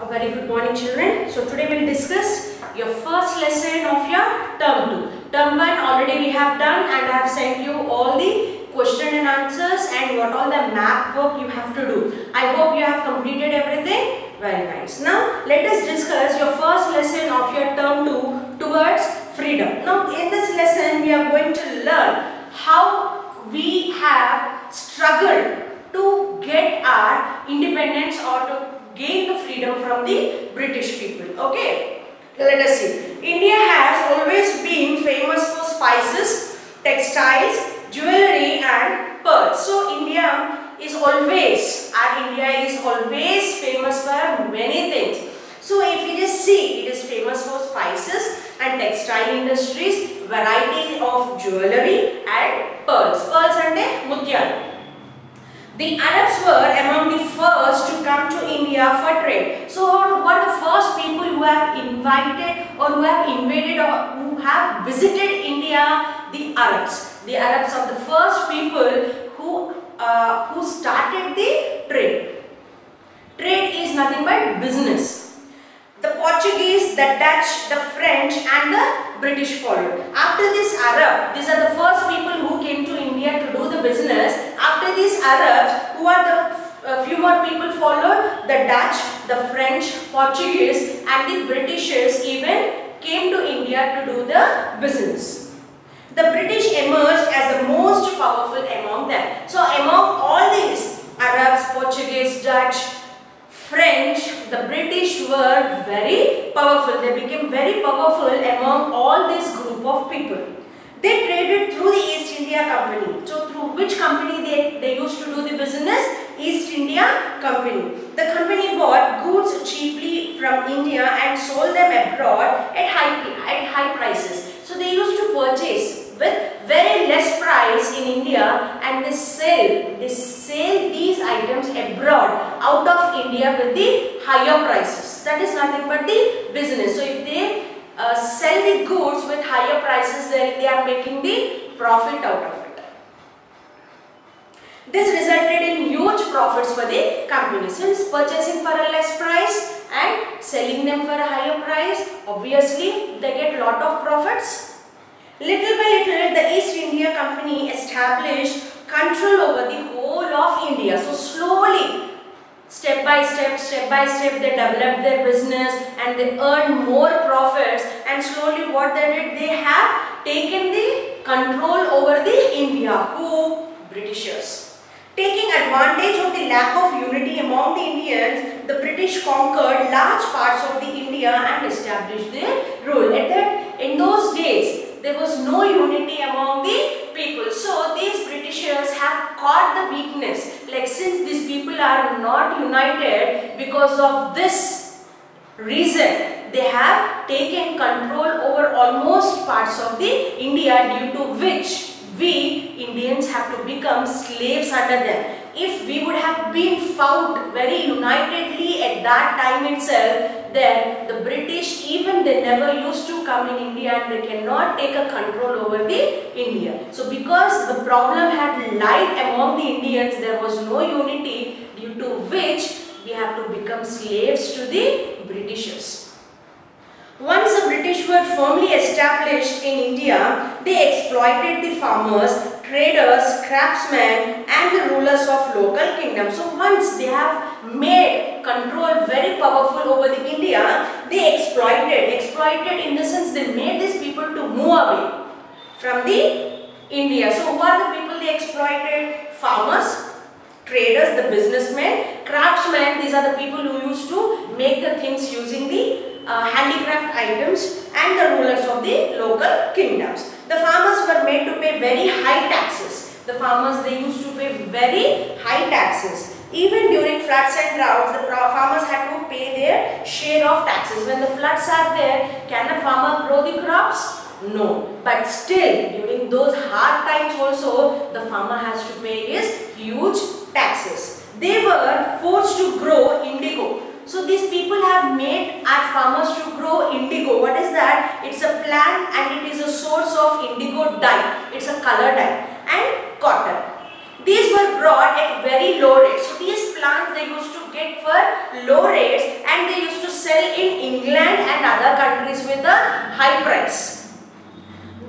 A very good morning, children. So today we'll discuss your first lesson of your term 2. Term 1 already we have done, and I have sent you all the question and answers and what all the map work you have to do. I hope you have completed everything. Very nice. Now let us discuss your first lesson of your term 2 towards freedom. Now in this lesson we are going to learn how we have struggled to get our independence or to gain the freedom from the British people. Okay, let us see. India has always been famous for spices, textiles, jewelry and pearls. So India is always famous for many things. So if you just see, it is famous for spices and textile industries, variety of jewelry and pearls. Pearls and mutyalu. The Arabs were among the first to come to India for trade. So who are the first people who have invited or who have invaded or who have visited India? The Arabs. The Arabs are the first people who started the trade. Trade is nothing but business. The Portuguese, the Dutch, the French and the British followed. After this Arab, these are the first people who came to India to do the business. After these Arabs, who are the few more people followed? The Dutch, the French, Portuguese and the Britishers even came to India to do the business. The British emerged as the most powerful among them. So among all these Arabs, Portuguese, Dutch, French, the British were very powerful. They became very powerful among all this group of people. They traded through the East India Company. So through which company they used to do the business? East India Company. The company bought goods cheaply from India and sold them abroad at high prices. So they used to purchase with very less price in India and they sell these items abroad out of India with the higher prices. That is nothing but the business. So if they sell the goods with higher prices, they are making the profit out of it. This resulted in huge profits for the company. Since purchasing for a less price and selling them for a higher price, obviously they get lot of profits. Little by little, the East India Company established control over the whole of India. So slowly, step by step, they developed their business and they earned more profits. And slowly what they did, they have taken the control over the India. Who? Britishers. Taking advantage of the lack of unity among the Indians, the British conquered large parts of the India and established their rule. In those days, there was no unity among the people. So these Britishers have caught the weakness. Like since these people are not united, because of this reason, they have taken control over almost parts of the India, due to which we Indians have to become slaves under them. If we would have been found very unitedly at that time itself, then the British, even they never used to come in India and they cannot take a control over the India. So because the problem had lied among the Indians, there was no unity, due to which we have to become slaves to the Britishers. Once the British were firmly established in India, they exploited the farmers, traders, craftsmen and the rulers of local kingdoms. So once they have made control very powerful over the India, they exploited in the sense they made these people to move away from the India. So who are the people they exploited? Farmers, traders, the businessmen, craftsmen, these are the people who used to make the things using the handicraft items, and the rulers of the local kingdoms. The farmers were made to pay very high taxes. The farmers, they used to pay very high taxes. Even during floods and droughts, the farmers had to pay their share of taxes. When the floods are there, can a farmer grow the crops? No. But still, during those hard times also, the farmer has to pay his huge taxes. They were forced to grow indigo. So these people have made our farmers to grow indigo. What is that? It's a plant and it is a source of indigo dye. It's a color dye. And cotton. These were brought at very low rates. So these plants, they used to get get for low rates and they used to sell in England and other countries with a high price.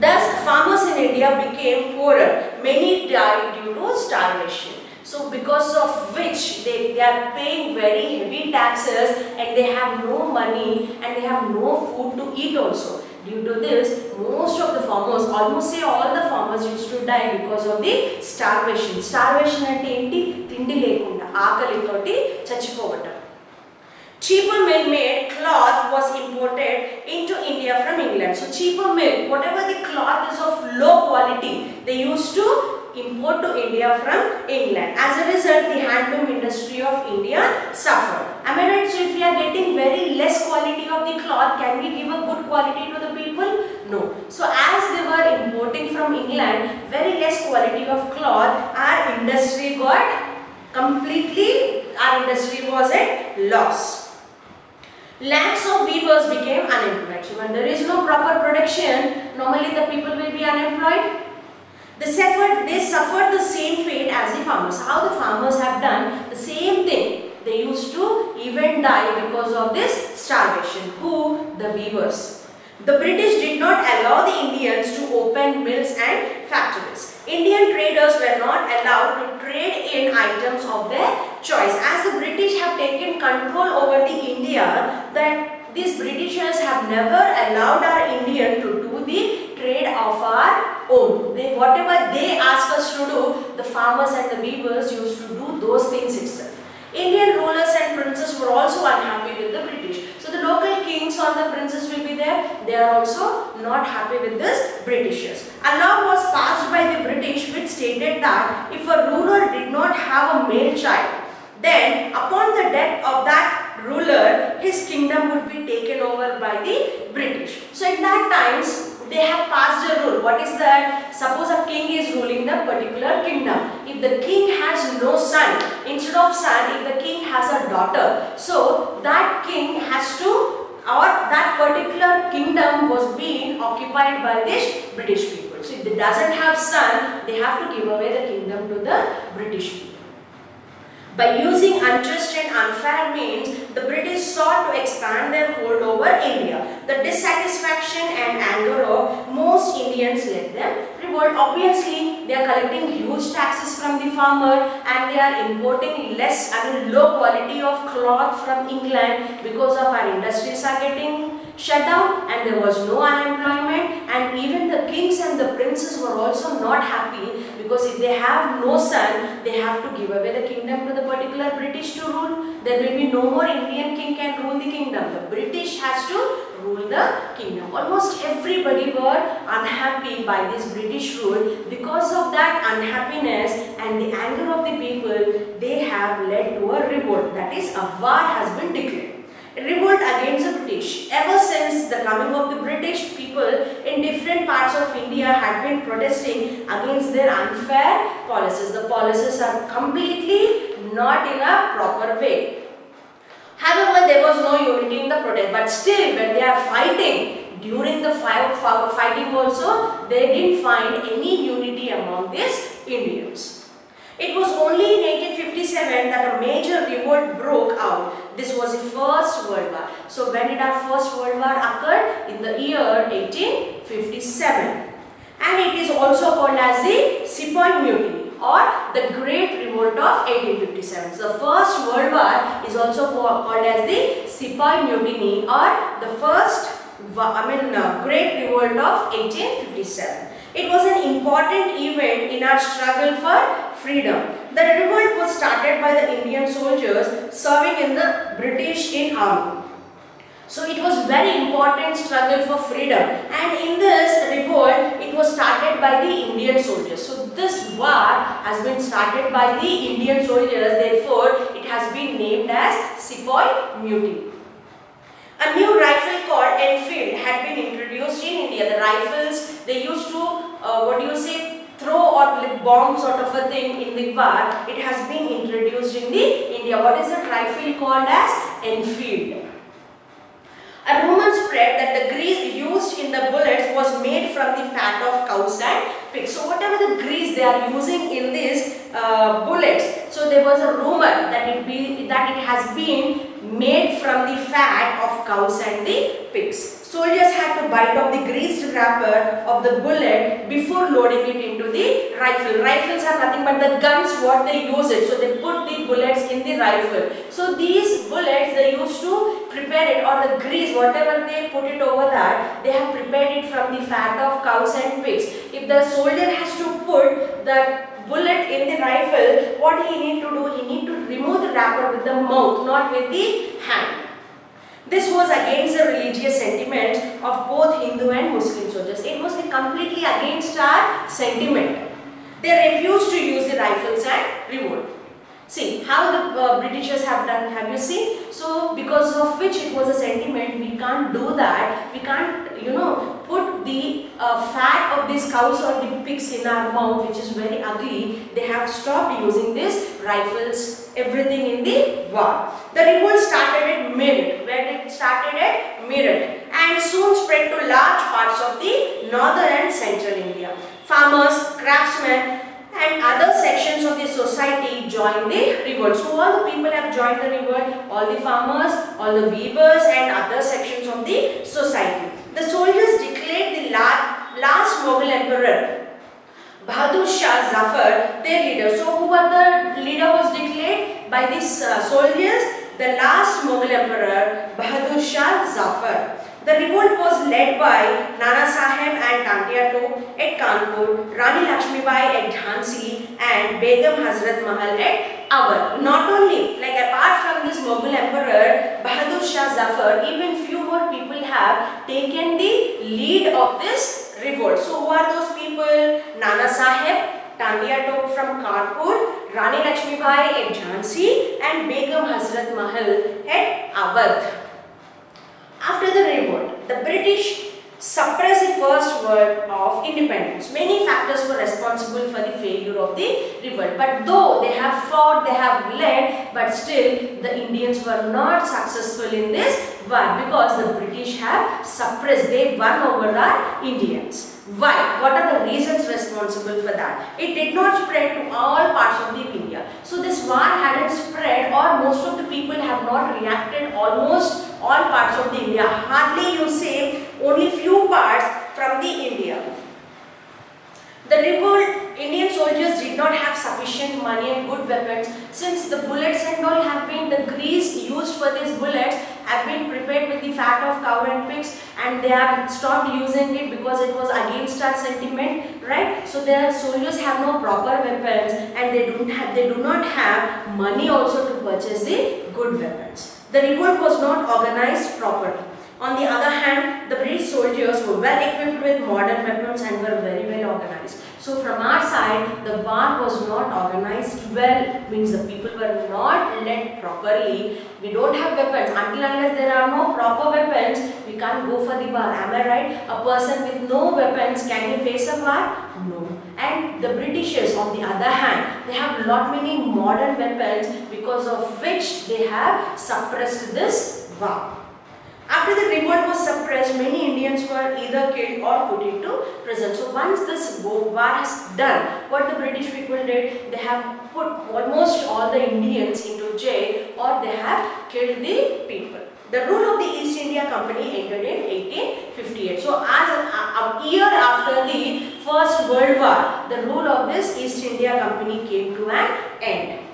Thus, farmers in India became poorer. Many died due to starvation. So, because of which they are paying very heavy taxes and they have no money and they have no food to eat also. Due to this, most of the farmers, almost say all the farmers used to die because of the starvation. Starvation ante enti tindi lekunda aakali toti chachipovatam. Cheaper mill-made cloth was imported into India from England. So cheaper mill, whatever the cloth is of low quality, they used to import to India from England. As a result, the handloom industry of India suffered. Am I right? So if we are getting very less quality of the cloth, can we give a good quality to the people? No. So as they were importing from England, very less quality of cloth, our industry was at loss. Lakhs of weavers became unemployed. So when there is no proper production, normally the people will be unemployed. They suffered the same fate as the farmers. How the farmers have done the same thing. They used to even die because of this starvation. Who? The weavers. The British did not allow the Indians to open mills and factories. Indian traders were not allowed to trade in items of their choice. As the British have taken control over the India, that these Britishers have never allowed our Indian to do the trade of our own. Whatever they ask us to do, the farmers and the weavers used to do those things itself. Indian rulers and princes were also unhappy with the British. So the local kings or the princes will be there. They are also not happy with this Britishers. A law was passed by the British which stated that if a ruler did not have a male child, then upon the death of that ruler, his kingdom would be taken over by the British. So in that times, they have passed a rule. What is that? Suppose a king is ruling the particular kingdom. If the king has no son, instead of son, if the king has a daughter, so that king has to, or that particular kingdom was being occupied by this British people. So if they doesn't have son, they have to give away the kingdom to the British people. By using unjust and unfair means, the British sought to expand their hold over India. The dissatisfaction and anger of most Indians led them revolt. Obviously, they are collecting huge taxes from the farmer and they are importing low quality of cloth from England because of our industries are getting shut down and there was no unemployment, and even the kings and the princes were also not happy because if they have no son, they have to give away the kingdom to the particular British to rule. There will be no more Indian king can rule the kingdom. The British has to rule the kingdom. Almost everybody were unhappy by this British rule. Because of that unhappiness and the anger of the people, they have led to a revolt. That is, a war has been declared. A revolt against the British. Ever since the coming of the British, people in different parts of India had been protesting against their unfair policies. The policies are completely not in a proper way. However, there was no unity in the protest, but still when they are fighting, during the fighting also, they didn't find any unity among these Indians. It was only in 1857 that a major revolt broke out. This was the First World War. So when did our First World War occur? In the year 1857. And it is also called as the Sepoy Mutiny or the Great Revolt of 1857. So the First World War is also called as the Sepoy Mutiny or the Great Revolt of 1857. It was an important event in our struggle for freedom. The revolt was started by the Indian soldiers serving in the British army. So it was very important struggle for freedom, and in this revolt it was started by the Indian soldiers. So this war has been started by the Indian soldiers, therefore it has been named as Sepoy Mutiny. A new rifle called Enfield had been introduced in India. The rifles, they used to, throw or bomb sort of a thing in the war. It has been introduced in the India. What is that rifle called as? Enfield. A rumor spread that the grease used in the bullets was made from the fat of cows and pigs. So whatever the grease they are using in these bullets, so there was a rumor that it has been made from the fat of cows and the pigs. Soldiers had to bite off the greased wrapper of the bullet before loading it into the rifle. Rifles are nothing but the guns what they use it. So they put the bullets in the rifle. So these bullets they used to prepare it, or the grease whatever they put it over that, they have prepared it from the fat of cows and pigs. If the soldier has to put the bullet in the rifle, what he need to do? He need to remove the wrapper with the mouth, not with the hand. This was against the religious sentiments of both Hindu and Muslim soldiers. It was completely against our sentiment. They refused to use the rifles and revolt. See how the Britishers have done, have you seen? So because of which it was a sentiment, we can't do that. We can't, put the fat of these cows or the pigs in our mouth, which is very ugly. They have stopped using these rifles, everything in the war. The revolt started at Meerut, where it started at Meerut, and soon spread to large parts of the northern and central India. Farmers, craftsmen, and other sections of the society joined the revolt. So all the people have joined the revolt, all the farmers, all the weavers and other sections of the society. The soldiers declared the last Mughal emperor, Bahadur Shah Zafar, their leader. So who was the leader was declared by these soldiers? The last Mughal emperor, Bahadur Shah Zafar. The revolt was led by Nana Sahib and Tantia Top at Kanpur, Rani Lakshmibai at Jhansi, and Begum Hazrat Mahal at Awadh. Not only, apart from this Mughal emperor Bahadur Shah Zafar, even few more people have taken the lead of this revolt. So who are those people? Nana Sahib, Tantia Top from Kanpur, Rani Lakshmibai at Jhansi, and Begum Hazrat Mahal at Awadh. After the revolt, the British suppressed the first word of independence. Many factors were responsible for the failure of the revolt. But though they have fought, they have led, but still the Indians were not successful in this war because the British have suppressed. They won over the Indians. Why? What are the reasons responsible for that? It did not spread to all parts of the India. So this war hadn't spread, or most of the people have not reacted almost all parts of the India. Hardly you say only few parts from the India. The revolt, Indian soldiers did not have sufficient money and good weapons, since the bullets and all have been, the grease used for these bullets have been prepared with the fat of cow and pigs, and they have stopped using it because it was against our sentiment, right? So their soldiers have no proper weapons, and they do not have money also to purchase the good weapons. The revolt was not organized properly. On the other hand, the British soldiers were well equipped with modern weapons and were very well organized. So from our side, the war was not organized well, means the people were not led properly. We don't have weapons. Until unless there are no proper weapons, we can't go for the war. Am I right? A person with no weapons, can he face a war? No. And the Britishers, on the other hand, they have lot many modern weapons, because of which they have suppressed this war. After the revolt was suppressed, many Indians were either killed or put into prison. So once this war is done, what the British people did, they have put almost all the Indians into jail, or they have killed the people. The rule of the East India Company ended in 1858. So as a year after the First World War, the rule of this East India Company came to an end.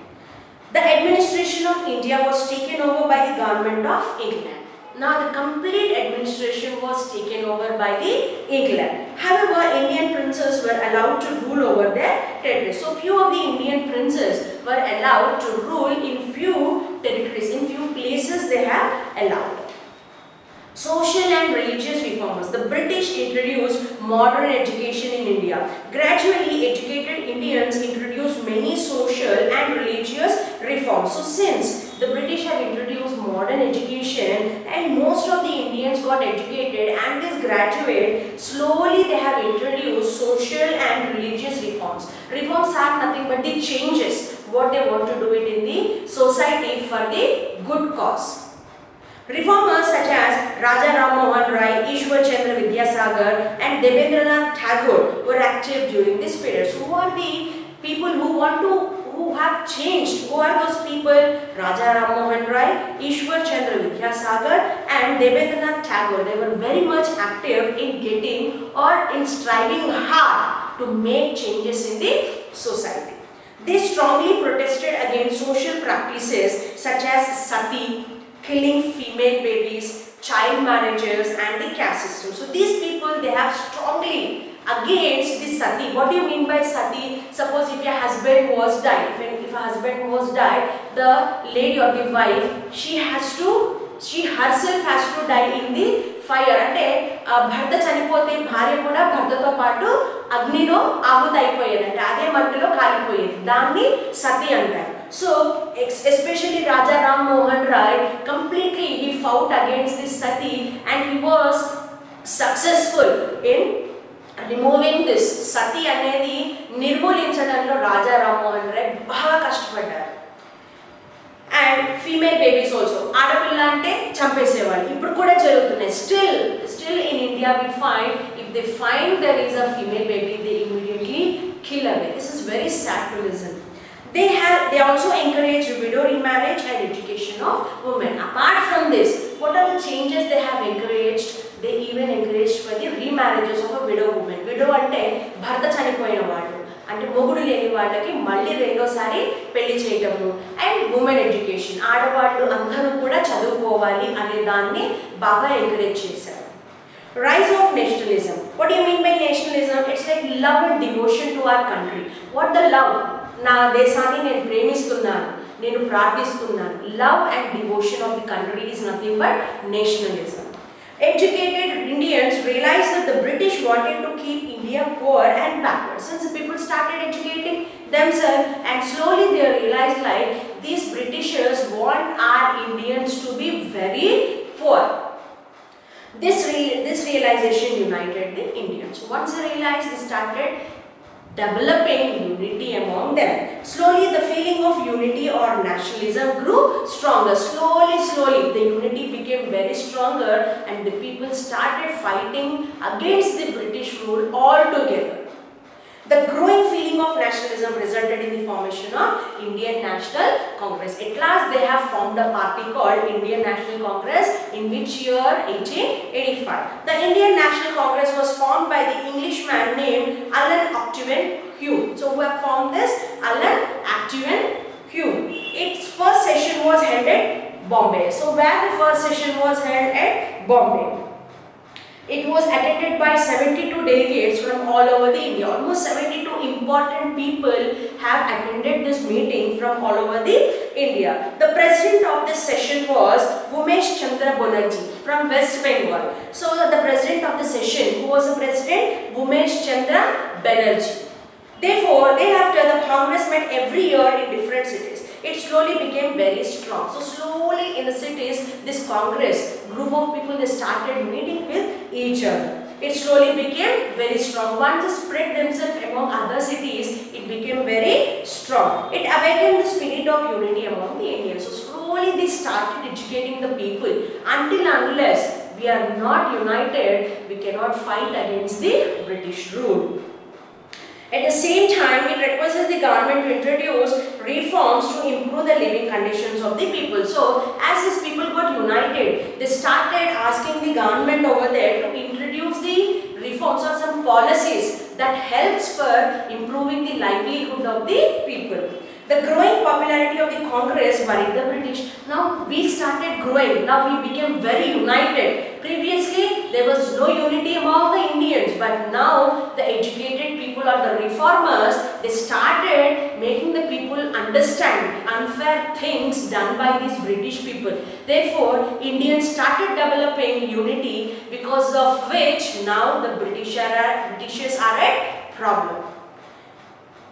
The administration of India was taken over by the government of England. Now the complete administration was taken over by the England. However, Indian princes were allowed to rule over their territories. So few of the Indian princes were allowed to rule in few territories, in few places they have allowed. Social and religious reformers. The British introduced modern education in India. Gradually, educated Indians introduced many social and religious reforms. So since the British have introduced modern education and most of the Indians got educated and this graduate, slowly they have introduced social and religious reforms. Reforms are nothing but the changes, what they want to do it in the society for the good cause. Reformers such as Raja Ram Mohan Rai, Ishwar Chandra Vidyasagar and Debendranath Tagore were active during this period. So who are the people who have changed? Who are those people? Raja Ram Mohan Rai, Ishwar Chandra Vidyasagar and Debendranath Tagore. They were very much active in getting or in striving hard to make changes in the society. They strongly protested against social practices such as sati, killing female babies, child marriages and the caste system. So these people, they have strongly against the sati. What do you mean by sati? Suppose if your husband was died, if a husband was died, the lady or the wife, she herself has to die in the fire. అంటే భర్త చనిపోతే భార్య కూడా భర్తతో పాటు అగ్నిలో ఆహుతైపోయేది, అదే మంటలో కాలిపోయేది. దాన్ని సతి అంటారు. So especially Raja Ram Mohan Rai, completely he fought against this sati and he was successful in removing this sati అనేది నిర్మూలించడంలో రాజా రామ్ మోహన్ రాయ్ బాగా కష్టపడ్డారు. And female babies also, ఆడపిల్ల అంటే చంపేసేవాళ్ళు. ఇప్పుడు కూడా జరుగుతున్నాయి. Still in India we find, if they find there is a female baby, they immediately kill away. This is very sad to listen. They also encourage widow remarriage and education of women. Apart from this, what are the changes they have encouraged? They even encouraged for the remarriages of a widow woman. Widow అంటే భర్త చనిపోయిన వాళ్ళు, అంటే మొగుడు లేని వాళ్ళకి మళ్ళీ రెండోసారి పెళ్లి చేయటము. అండ్ ఉమెన్ ఎడ్యుకేషన్, ఆడవాళ్ళు అందరూ కూడా చదువుకోవాలి అనే దాన్ని బాగా ఎంకరేజ్ చేశారు. Rise of nationalism. What do you mean by nationalism? It's like love and devotion to our country. What the love? నా దేశాన్ని నేను ప్రేమిస్తున్నాను, నేను ప్రార్థిస్తున్నాను. Love and devotion of the country is nothing but nationalism. Educated Indians realized that the British wanted to keep India poor and backward. Since the people started educating themselves, and slowly they realized like these Britishers want our Indians to be very poor. This realization united the Indians. Once they realized, they started developing unity among them. Slowly the feeling of unity or nationalism grew stronger. Slowly the unity became very stronger and the people started fighting against the British rule altogether. The growing feeling of nationalism resulted in the formation of Indian National Congress. At last they have formed a party called Indian National Congress in which year? 1885. The Indian National Congress was formed by the Englishman named Allan Octavian Hume. So who have formed this? Allan Octavian Hume. Its first session was held at Bombay. So where the first session was held? At Bombay. It was attended by 72 delegates from all over the India. Almost 72 important people have attended this meeting from all over the India. The president of this session was Umesh Chandra Banerjee from West Bengal. So the president of the session, who was the president? Umesh Chandra Banerjee. Therefore, thereafter the Congress met every year in different cities. It slowly became very strong. So slowly in the cities, this Congress, group of people, they started meeting with each other. It slowly became very strong. Once they spread themselves among other cities, it became very strong. It awakened the spirit of unity among the Indians. So slowly they started educating the people. Unless we are not united, we cannot fight against the British rule. At the same time, it requires the government to introduce reforms to improve the living conditions of the people. So, as these people got united, they started asking the government over there to introduce the reforms or some policies that helps for improving the livelihood of the people. The growing popularity of the Congress worried the British. Now we started growing. Now we became very united. Previously there was no unity among the Indians, but now the educated people or the reformers, they started making the people understand unfair things done by these British people. Therefore, Indians started developing unity, because of which now the Britishers are a problem.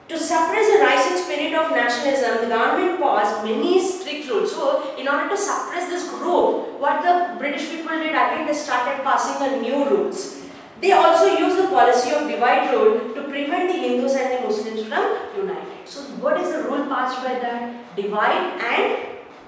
To suppress the rising spirit of nationalism, the government passed many strict rules. So, in order to suppress this group, what the British people did, again they started passing a new rules. They also used the policy of divide rule to prevent the Hindus and the Muslims from uniting. So, what is the rule passed by that? Divide and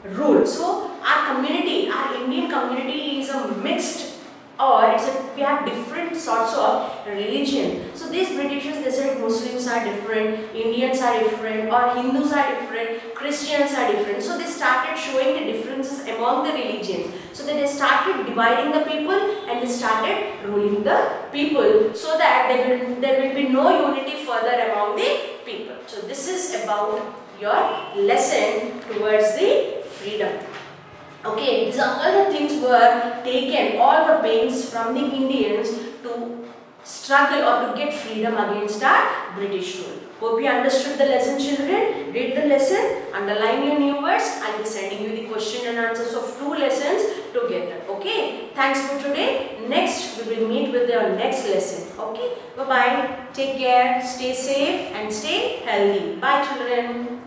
rule. So our community, our Indian community is a mixed, or we have different sorts of religion. So these Britishers, they said Muslims are different, Indians are different, or Hindus are different, Christians are different. So they started showing the differences among the religions. So then they started dividing the people and they started ruling the people, so that there will be no unity further among the people. So this is about your lesson towards the freedom. Okay, these are all the things were taken, all the pains from the Indians to struggle or to get freedom against our British rule. Hope you understood the lesson, children. Read the lesson, underline your new words. I will be sending you the question and answers of 2 lessons together. Okay, thanks for today. Next, we will meet with your next lesson. Okay, bye-bye. Take care, stay safe and stay healthy. Bye, children.